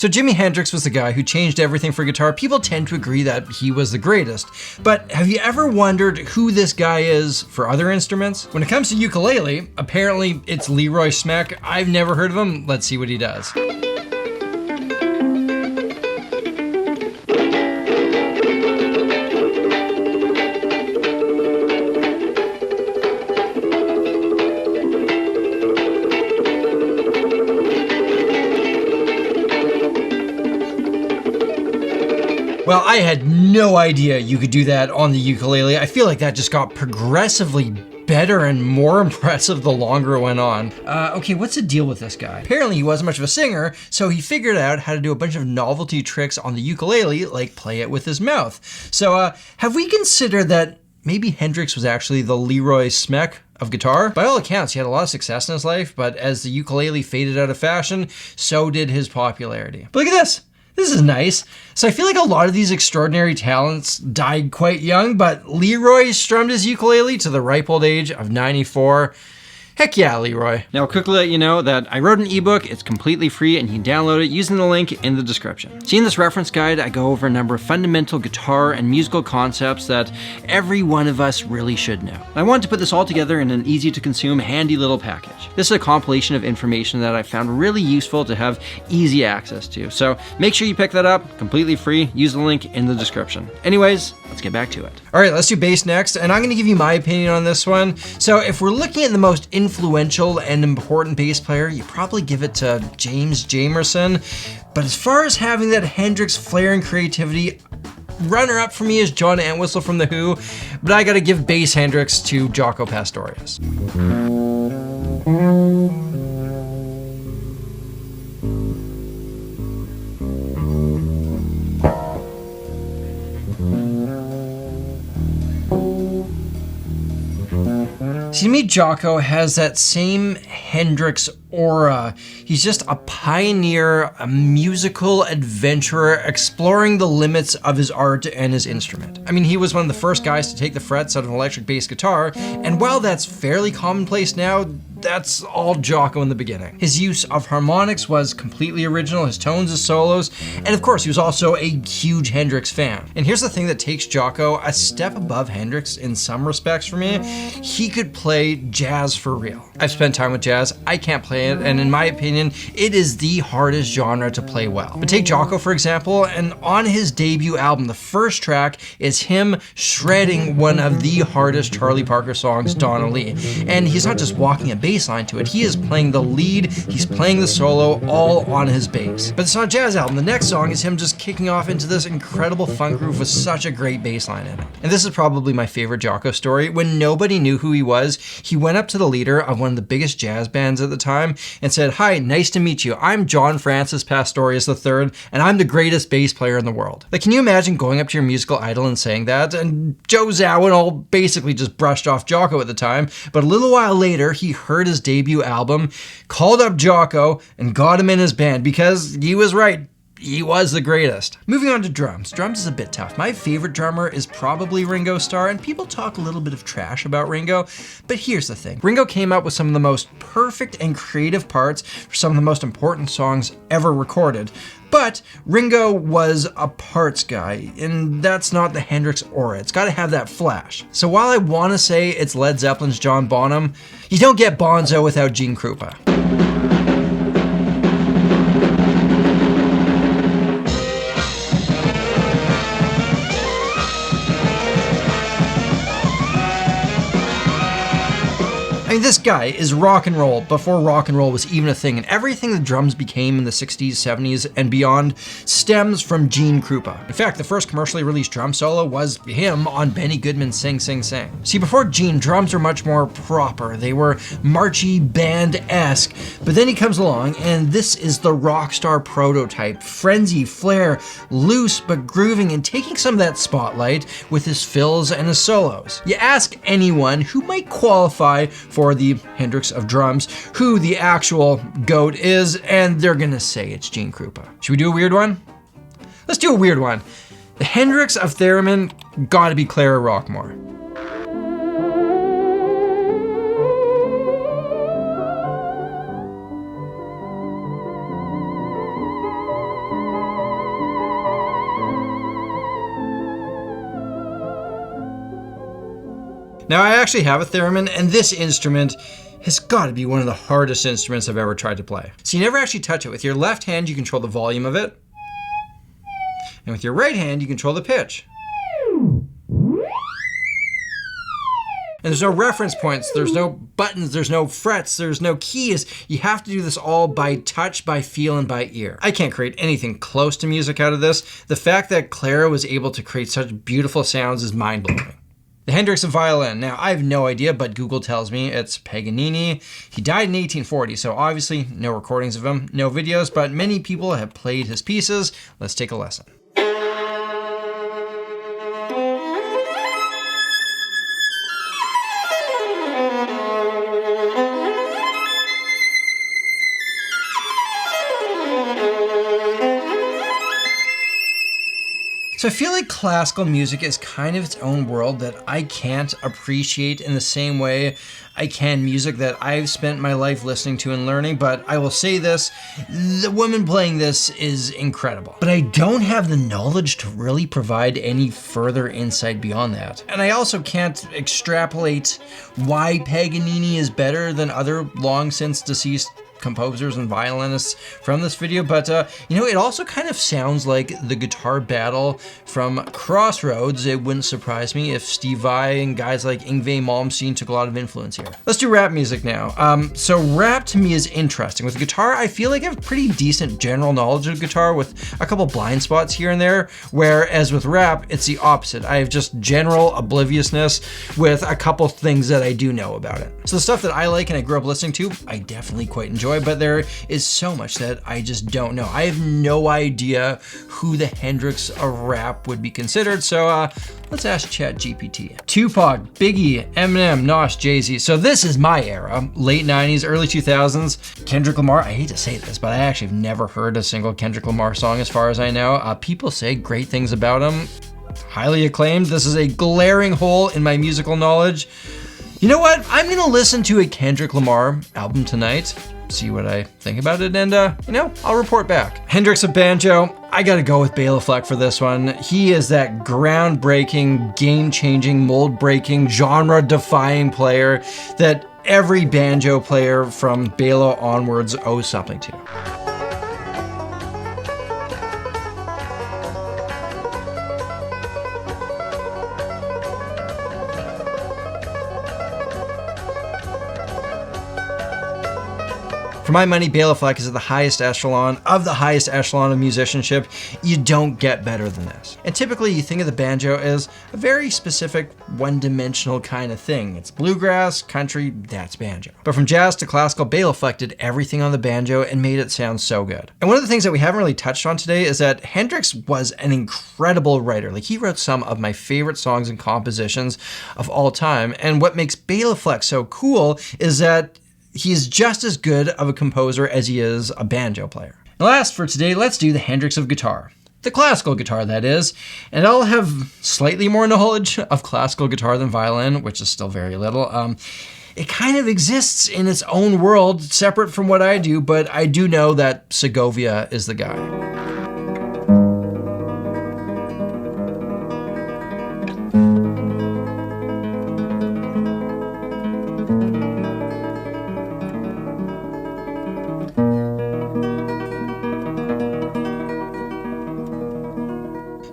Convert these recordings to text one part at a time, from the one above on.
So Jimi Hendrix was the guy who changed everything for guitar. People tend to agree that he was the greatest. But have you ever wondered who this guy is for other instruments? When it comes to ukulele, apparently it's Leroy Smeck. I've never heard of him. Let's see what he does. Well, I had no idea you could do that on the ukulele. I feel like that just got progressively better and more impressive the longer it went on. Okay, what's the deal with this guy? Apparently he wasn't much of a singer, so he figured out how to do a bunch of novelty tricks on the ukulele, like play it with his mouth. So have we considered that maybe Hendrix was actually the Leroy Smeck of guitar? By all accounts, he had a lot of success in his life, but as the ukulele faded out of fashion, so did his popularity. But look at this. This is nice. So I feel like a lot of these extraordinary talents died quite young, but Leroy strummed his ukulele to the ripe old age of 94. Heck yeah, Leroy. Now, I'll quickly let you know that I wrote an ebook. It's completely free and you can download it using the link in the description. See, in this reference guide, I go over a number of fundamental guitar and musical concepts that every one of us really should know. I wanted to put this all together in an easy to consume, handy little package. This is a compilation of information that I found really useful to have easy access to. So make sure you pick that up, completely free. Use the link in the description. Anyways, let's get back to it. All right, let's do bass next, and I'm gonna give you my opinion on this one. So if we're looking at the most influential and important bass player, you probably give it to James Jamerson. But as far as having that Hendrix flair and creativity, runner-up for me is John Entwistle from The Who, but I gotta give bass Hendrix to Jaco Pastorius. See, to me, Jaco has that same Hendrix aura. He's just a pioneer, a musical adventurer, exploring the limits of his art and his instrument. I mean, he was one of the first guys to take the frets out of an electric bass guitar, and while that's fairly commonplace now, that's all Jaco in the beginning. His use of harmonics was completely original, his tones, his solos, and of course he was also a huge Hendrix fan. And here's the thing that takes Jaco a step above Hendrix in some respects for me. He could play jazz for real. I've spent time with jazz, I can't play it, and in my opinion, it is the hardest genre to play well. But take Jaco for example, and on his debut album, the first track is him shredding one of the hardest Charlie Parker songs, Donna Lee. And he's not just walking a bass line to it, he is playing the lead, he's playing the solo, all on his bass. But it's not a jazz album. The next song is him just kicking off into this incredible funk groove with such a great bass line in it. And this is probably my favorite Jaco story. When nobody knew who he was, he went up to the leader of one of the biggest jazz bands at the time and said, "Hi, nice to meet you. I'm John Francis Pastorius III, and I'm the greatest bass player in the world." Like, can you imagine going up to your musical idol and saying that? And Joe Zawinul basically just brushed off Jaco at the time, but a little while later, he heard his debut album, called up Jaco, and got him in his band because he was right. He was the greatest. Moving on to drums. Drums is a bit tough. My favorite drummer is probably Ringo Starr, and people talk a little bit of trash about Ringo, but here's the thing. Ringo came up with some of the most perfect and creative parts for some of the most important songs ever recorded. But Ringo was a parts guy, and that's not the Hendrix aura. It's gotta have that flash. So while I wanna say it's Led Zeppelin's John Bonham, you don't get Bonzo without Gene Krupa. I mean, this guy is rock and roll before rock and roll was even a thing, and everything the drums became in the 60s, 70s, and beyond stems from Gene Krupa. In fact, the first commercially released drum solo was him on Benny Goodman's Sing Sing Sing. See, before Gene, drums were much more proper. They were marchy band-esque, but then he comes along, and this is the rock star prototype. Frenzy, flair, loose but grooving, and taking some of that spotlight with his fills and his solos. You ask anyone who might qualify for the Hendrix of Drums who the actual GOAT is, and they're gonna say it's Gene Krupa. Should we do a weird one? Let's do a weird one. The Hendrix of Theremin gotta be Clara Rockmore. Now I actually have a theremin, and this instrument has got to be one of the hardest instruments I've ever tried to play. So you never actually touch it. With your left hand, you control the volume of it. And with your right hand, you control the pitch. And there's no reference points, there's no buttons, there's no frets, there's no keys. You have to do this all by touch, by feel, and by ear. I can't create anything close to music out of this. The fact that Clara was able to create such beautiful sounds is mind-blowing. The Hendrix of Violin. Now, I have no idea, but Google tells me it's Paganini. He died in 1840, so obviously no recordings of him, no videos, but many people have played his pieces. Let's take a listen. So I feel like classical music is kind of its own world that I can't appreciate in the same way I can music that I've spent my life listening to and learning, but I will say this, the woman playing this is incredible. But I don't have the knowledge to really provide any further insight beyond that. And I also can't extrapolate why Paganini is better than other long since deceased composers and violinists from this video, but you know, it also kind of sounds like the guitar battle from Crossroads. It wouldn't surprise me if Steve Vai and guys like Yngwie Malmsteen took a lot of influence here. Let's do rap music now. So rap to me is interesting. With guitar, I feel like I have pretty decent general knowledge of guitar with a couple blind spots here and there, whereas with rap, it's the opposite. I have just general obliviousness with a couple things that I do know about it. So the stuff that I like and I grew up listening to, I definitely quite enjoy, but there is so much that I just don't know. I have no idea who the Hendrix of Rap would be considered, so let's ask ChatGPT. Tupac, Biggie, Eminem, Nas, Jay-Z. So this is my era, late 90s, early 2000s. Kendrick Lamar, I hate to say this, but I actually have never heard a single Kendrick Lamar song as far as I know. People say great things about him, highly acclaimed. This is a glaring hole in my musical knowledge. You know what? I'm gonna listen to a Kendrick Lamar album tonight, see what I think about it, and you know, I'll report back. Hendrix of Banjo, I gotta go with Bela Fleck for this one. He is that groundbreaking, game-changing, mold-breaking, genre-defying player that every banjo player from Bela onwards owes something to. For my money, Bela Fleck is at the highest echelon of the highest echelon of musicianship. You don't get better than this. And typically you think of the banjo as a very specific one-dimensional kind of thing. It's bluegrass, country, that's banjo. But from jazz to classical, Bela Fleck did everything on the banjo and made it sound so good. And one of the things that we haven't really touched on today is that Hendrix was an incredible writer. Like, he wrote some of my favorite songs and compositions of all time. And what makes Bela Fleck so cool is that he is just as good of a composer as he is a banjo player. And last for today, let's do the Hendrix of guitar. The classical guitar, that is. And I'll have slightly more knowledge of classical guitar than violin, which is still very little. It kind of exists in its own world, separate from what I do, but I do know that Segovia is the guy.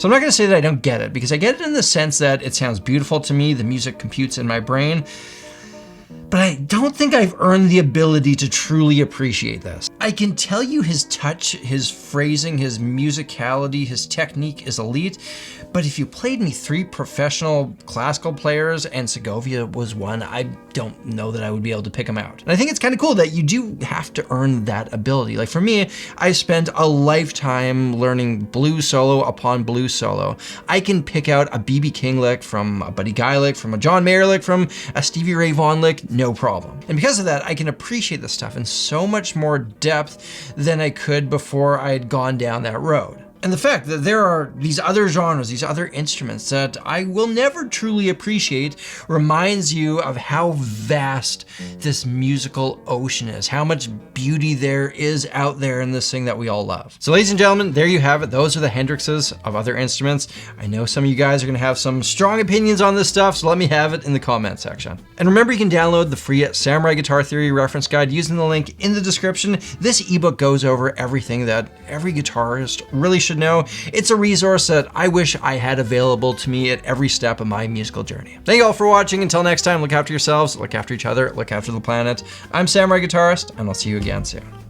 So I'm not gonna say that I don't get it, because I get it in the sense that it sounds beautiful to me, the music computes in my brain, but I don't think I've earned the ability to truly appreciate this. I can tell you his touch, his phrasing, his musicality, his technique is elite, but if you played me 3 professional classical players and Segovia was one, I don't know that I would be able to pick him out. And I think it's kind of cool that you do have to earn that ability. Like for me, I spent a lifetime learning blues solo upon blues solo. I can pick out a B.B. King lick from a Buddy Guy lick, from a John Mayer lick, from a Stevie Ray Vaughan lick, no problem. And because of that, I can appreciate this stuff in so much more depth than I could before I had gone down that road. And the fact that there are these other genres, these other instruments that I will never truly appreciate reminds you of how vast this musical ocean is, how much beauty there is out there in this thing that we all love. So ladies and gentlemen, there you have it. Those are the Hendrixes of other instruments. I know some of you guys are gonna have some strong opinions on this stuff, so let me have it in the comment section. And remember, you can download the free Samurai Guitar Theory reference guide using the link in the description. This ebook goes over everything that every guitarist really should know. It's a resource that I wish I had available to me at every step of my musical journey. Thank you all for watching. Until next time, look after yourselves, look after each other, look after the planet. I'm Samurai Guitarist, and I'll see you again soon.